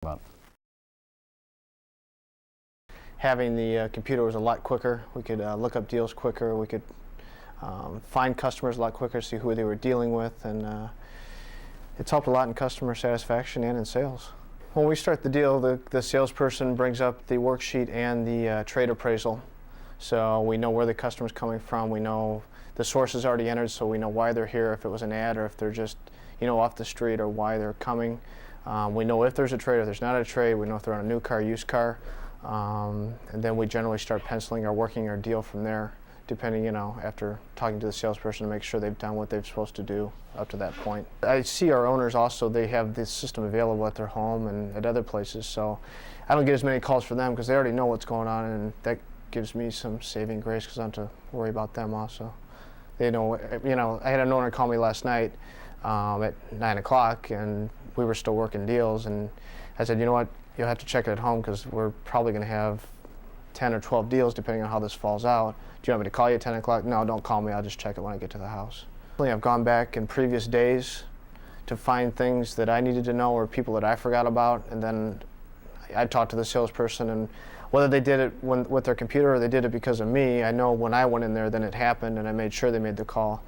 about? Having the computer was a lot quicker. We could look up deals quicker. We could find customers a lot quicker, see who they were dealing with, and it's helped a lot in customer satisfaction and in sales. When we start the deal, the salesperson brings up the worksheet and the trade appraisal. So we know where the customer's coming from. We know the source is already entered, so we know why they're here, if it was an ad or if they're just off the street, or why they're coming. We know if there's a trade or there's not a trade. We know if they're on a new car, used car. And then we generally start penciling or working our deal from there, depending, after talking to the salesperson to make sure they've done what they're supposed to do up to that point. I see our owners also, they have this system available at their home and at other places, so I don't get as many calls for them because they already know what's going on, and that gives me some saving grace because I don't have to worry about them also. They know, I had an owner call me last night at 9 o'clock, and we were still working deals, and I said, you know what, you'll have to check it at home because we're probably going to have 10 or 12 deals depending on how this falls out. Do you want me to call you at 10 o'clock? No, don't call me. I'll just check it when I get to the house. I've gone back in previous days to find things that I needed to know or people that I forgot about, and then I talked to the salesperson, and whether they did it with their computer or they did it because of me, I know when I went in there then it happened, and I made sure they made the call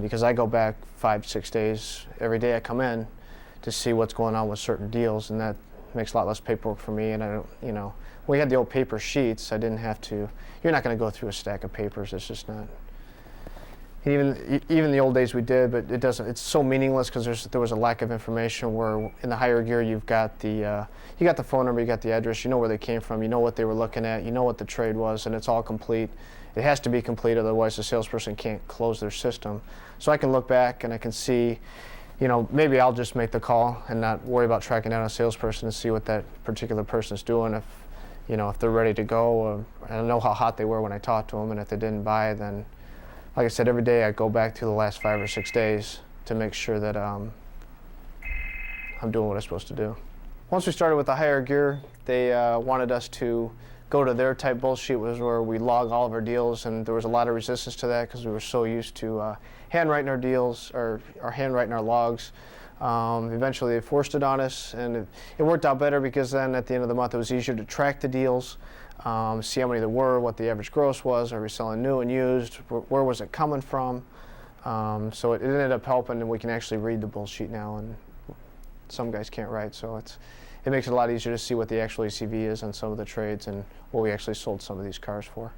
because I go back 5-6 days every day I come in to see what's going on with certain deals, and that makes a lot less paperwork for me. And I don't, we had the old paper sheets. I didn't have to. You're not going to go through a stack of papers. It's just not. Even the old days we did, but it doesn't. It's so meaningless because there was a lack of information. Where in the higher gear, you've got the phone number, you got the address, you know where they came from, you know what they were looking at, you know what the trade was, and it's all complete. It has to be complete, otherwise the salesperson can't close their system. So I can look back and I can see. Maybe I'll just make the call and not worry about tracking down a salesperson and see what that particular person's doing. If they're ready to go, I know how hot they were when I talked to them, and if they didn't buy, then, like I said, every day I go back to the last 5 or 6 days to make sure that I'm doing what I'm supposed to do. Once we started with the higher gear, they wanted us to go to their type bullsheet, was where we log all of our deals, and there was a lot of resistance to that because we were so used to handwriting our deals or handwriting our logs. Eventually they forced it on us, and it worked out better because then at the end of the month it was easier to track the deals, see how many there were, what the average gross was, are we selling new and used, where was it coming from. So it ended up helping, and we can actually read the bullsheet now, and some guys can't write, so it makes it a lot easier to see what the actual ACV is on some of the trades and what we actually sold some of these cars for.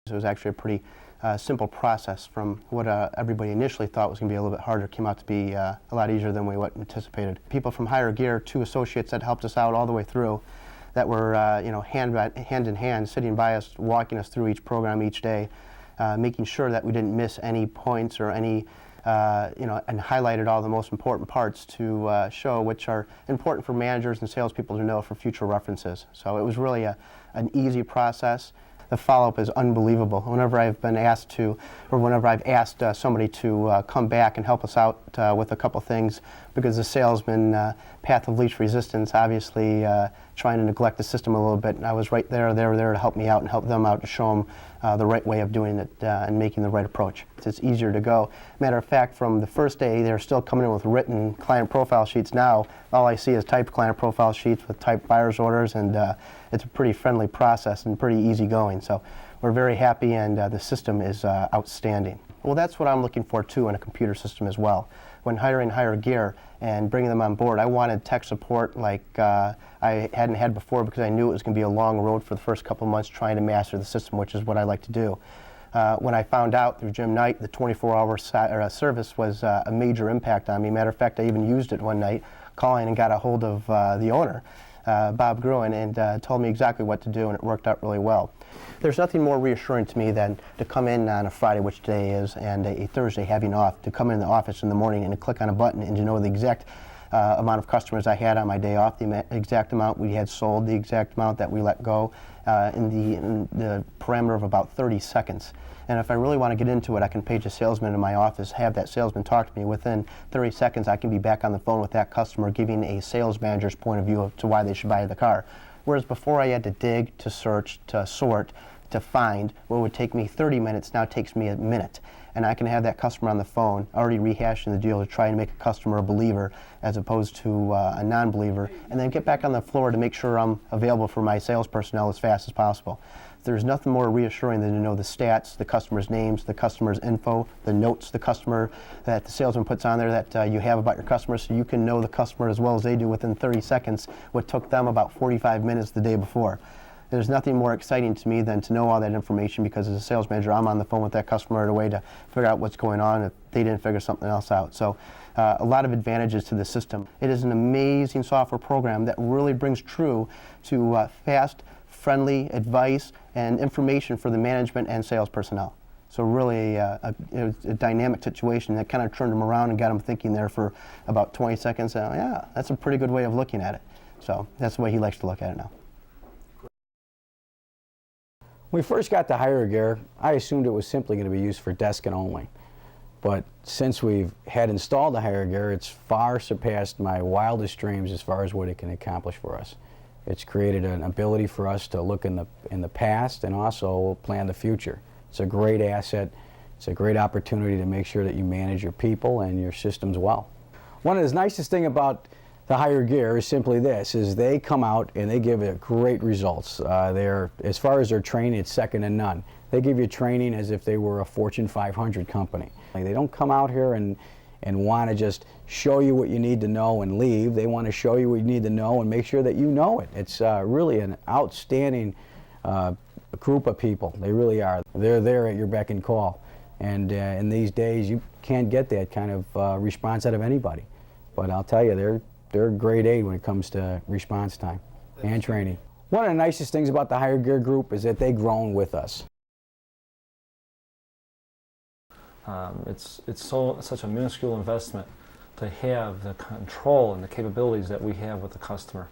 It was actually a pretty simple process. From what everybody initially thought was going to be a little bit harder, came out to be a lot easier than we anticipated. People from higher gear, 2 associates that helped us out all the way through, that were hand in hand, sitting by us, walking us through each program each day, making sure that we didn't miss any points or any and highlighted all the most important parts to show which are important for managers and salespeople to know for future references. So it was really an easy process. The follow-up is unbelievable. Whenever I've been asked to, or whenever I've asked somebody to come back and help us out with a couple things, because the salesman path of least resistance, obviously trying to neglect the system a little bit, and I was right there. They were there to help me out and help them out to show them the right way of doing it and making the right approach. It's easier to go. Matter of fact, from the first day, they're still coming in with written client profile sheets. Now, all I see is typed client profile sheets with typed buyer's orders, and it's a pretty friendly process and pretty easy going. So we're very happy, and the system is outstanding. Well, that's what I'm looking for too in a computer system as well. When hiring higher gear and bringing them on board, I wanted tech support like I hadn't had before, because I knew it was going to be a long road for the first couple of months trying to master the system, which is what I like to do. When I found out through Jim Knight the 24-hour service was a major impact on me. Matter of fact, I even used it one night, calling and got a hold of the owner, Bob Gruen, and told me exactly what to do, and it worked out really well. There's nothing more reassuring to me than to come in on a Friday, which today is, and a Thursday having off, to come in the office in the morning and to click on a button and to know the exact amount of customers I had on my day off, the exact amount we had sold, the exact amount that we let go in the parameter of about 30 seconds. And if I really want to get into it, I can page a salesman in my office, have that salesman talk to me. Within 30 seconds, I can be back on the phone with that customer, giving a sales manager's point of view to why they should buy the car. Whereas before I had to dig, to search, to sort, to find, what would take me 30 minutes now takes me a minute. and I can have that customer on the phone already rehashing the deal to try and make a customer a believer as opposed to a non-believer, and then get back on the floor to make sure I'm available for my sales personnel as fast as possible. There's nothing more reassuring than to know the stats, the customer's names, the customer's info, the notes that the salesman puts on there that you have about your customer, so you can know the customer as well as they do within 30 seconds what took them about 45 minutes the day before. There's nothing more exciting to me than to know all that information, because as a sales manager, I'm on the phone with that customer right away to figure out what's going on if they didn't figure something else out. So a lot of advantages to the system. It is an amazing software program that really brings true to fast, friendly advice and information for the management and sales personnel. So really a dynamic situation that kind of turned them around and got them thinking there for about 20 seconds. Yeah, that's a pretty good way of looking at it. So that's the way he likes to look at it now. When we first got the HireGear, I assumed it was simply going to be used for desking only. But since we've had installed the HireGear, it's far surpassed my wildest dreams as far as what it can accomplish for us. It's created an ability for us to look in the past and also plan the future. It's a great asset. It's a great opportunity to make sure that you manage your people and your systems well. One of the nicest things about the HireGear is simply this, is they come out and they give it great results. As far as their training, it's second to none. They give you training as if they were a Fortune 500 company. They don't come out here and want to just show you what you need to know and leave. They want to show you what you need to know and make sure that you know it. It's really an outstanding group of people. They really are. They're there at your beck and call. And in these days, you can't get that kind of response out of anybody. But I'll tell you, they're grade A when it comes to response time and training. One of the nicest things about the HireGear group is that they've grown with us. It's such a minuscule investment to have the control and the capabilities that we have with the customer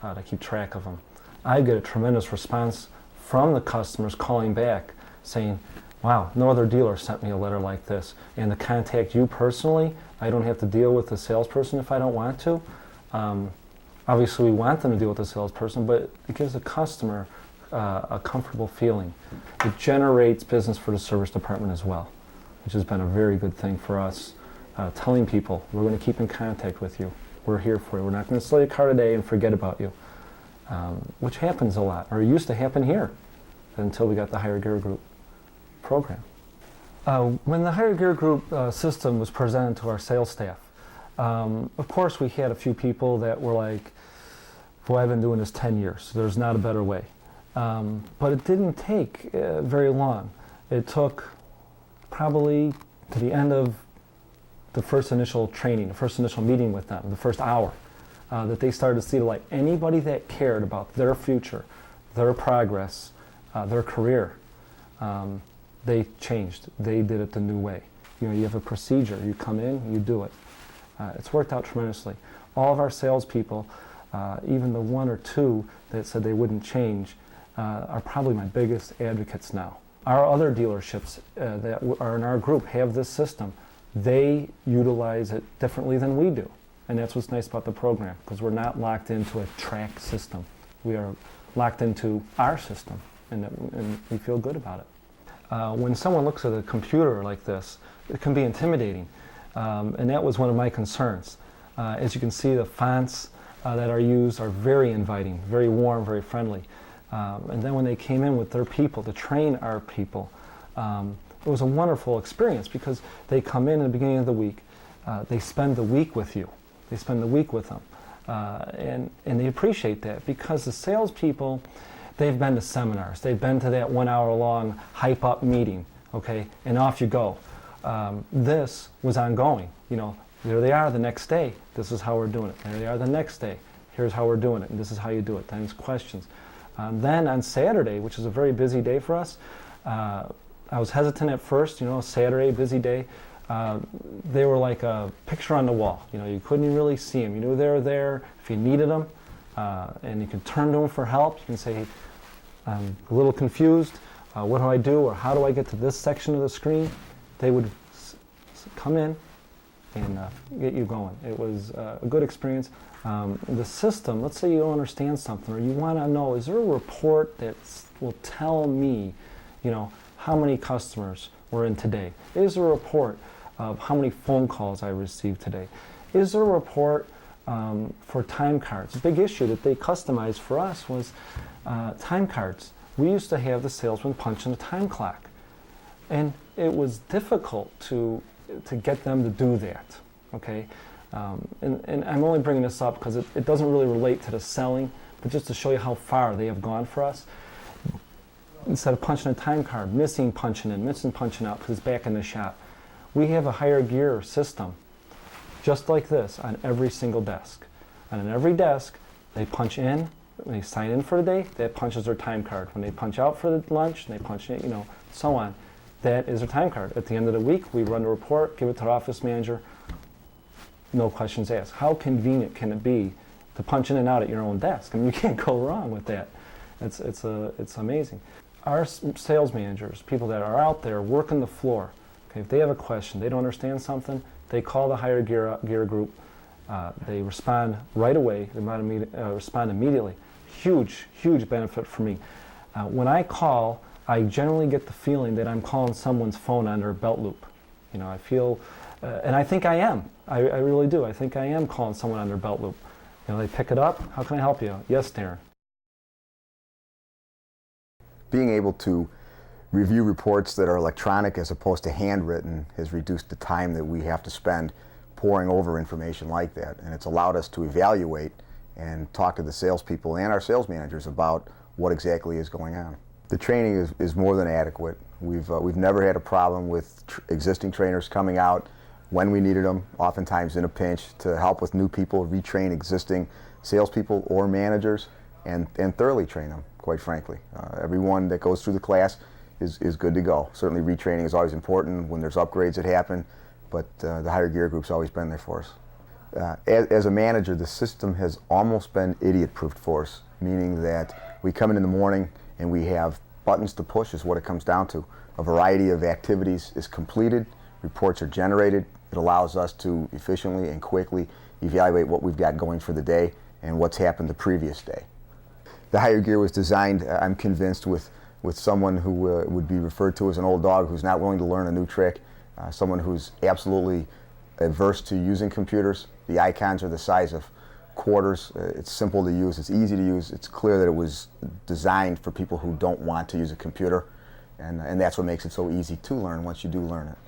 to keep track of them. I get a tremendous response from the customers calling back saying, wow, no other dealer sent me a letter like this. And to contact you personally, I don't have to deal with the salesperson if I don't want to. Obviously, we want them to deal with the salesperson, but it gives the customer a comfortable feeling. It generates business for the service department as well, which has been a very good thing for us. Telling people, we're going to keep in contact with you. We're here for you. We're not going to sell your car today and forget about you, which happens a lot, or used to happen here until we got the HireGear Group program. When the HireGear Group system was presented to our sales staff, of course we had a few people that were like, boy, I've been doing this 10 years, so there's not a better way. But it didn't take very long. It took probably to the end of the first initial training, the first initial meeting with them, the first hour, that they started to see the light. Anybody that cared about their future, their progress, their career, they changed. They did it the new way. You know, you have a procedure. You come in, you do it. It's worked out tremendously. All of our salespeople, even the one or two that said they wouldn't change, are probably my biggest advocates now. Our other dealerships that are in our group have this system. They utilize it differently than we do. And that's what's nice about the program, because we're not locked into a track system. We are locked into our system, and we feel good about it. When someone looks at a computer like this, it can be intimidating. And that was one of my concerns. As you can see, the fonts that are used are very inviting, very warm, very friendly. And then when they came in with their people to train our people, it was a wonderful experience, because they come in at the beginning of the week, they spend the week with you, they spend the week with them, and they appreciate that, because the salespeople, they've been to seminars, they've been to that 1 hour long hype up meeting, okay, and off you go. This was ongoing. You know, there they are the next day, this is how we're doing it. There they are the next day, here's how we're doing it, and this is how you do it. Then it's questions. Then on Saturday, which is a very busy day for us, I was hesitant at first, you know, Saturday, busy day. They were like a picture on the wall. You know, you couldn't really see them. You knew they were there if you needed them, and you could turn to them for help. You can say, I'm a little confused, what do I do, or how do I get to this section of the screen? They would come in and get you going. It was a good experience. The system, let's say you don't understand something, or you want to know, is there a report that will tell me, you know, how many customers we're in today? Is there a report of how many phone calls I received today? Is there a report for time cards? A big issue that they customized for us was time cards. We used to have the salesman punch in a time clock, and it was difficult to get them to do that. Okay, and I'm only bringing this up because it doesn't really relate to the selling, but just to show you how far they have gone for us. Instead of punching a time card, missing punching in, missing punching out because it's back in the shop, we have a higher gear system just like this on every single desk. And on every desk, they punch in, they sign in for the day, that punches their time card. When they punch out for the lunch, they punch in, so on. That is their time card. At the end of the week, we run a report, give it to the office manager, no questions asked. How convenient can it be to punch in and out at your own desk? I mean, you can't go wrong with that. It's amazing. Our sales managers, people that are out there working the floor, okay, if they have a question, they don't understand something, they call the higher gear group. They respond right away. They respond immediately. Huge benefit for me. When I call, I generally get the feeling that I'm calling someone's phone on their belt loop. I feel, and I think I am. I really do. I think I am calling someone on their belt loop. They pick it up. How can I help you? Yes, Darren. Being able to review reports that are electronic as opposed to handwritten has reduced the time that we have to spend poring over information like that, and it's allowed us to evaluate and talk to the salespeople and our sales managers about what exactly is going on. The training is more than adequate. We've never had a problem with existing trainers coming out when we needed them, oftentimes in a pinch, to help with new people, retrain existing salespeople or managers, and thoroughly train them, quite frankly. Everyone that goes through the class is good to go. Certainly retraining is always important when there's upgrades that happen, but the higher gear group's always been there for us. As a manager, the system has almost been idiot-proofed for us, meaning that we come in the morning and we have buttons to push is what it comes down to. A variety of activities is completed, reports are generated. It allows us to efficiently and quickly evaluate what we've got going for the day and what's happened the previous day. The higher gear was designed, I'm convinced, with someone who would be referred to as an old dog who's not willing to learn a new trick, someone who's absolutely averse to using computers. The icons are the size of quarters. It's simple to use, it's easy to use. It's clear that it was designed for people who don't want to use a computer, and that's what makes it so easy to learn once you do learn it.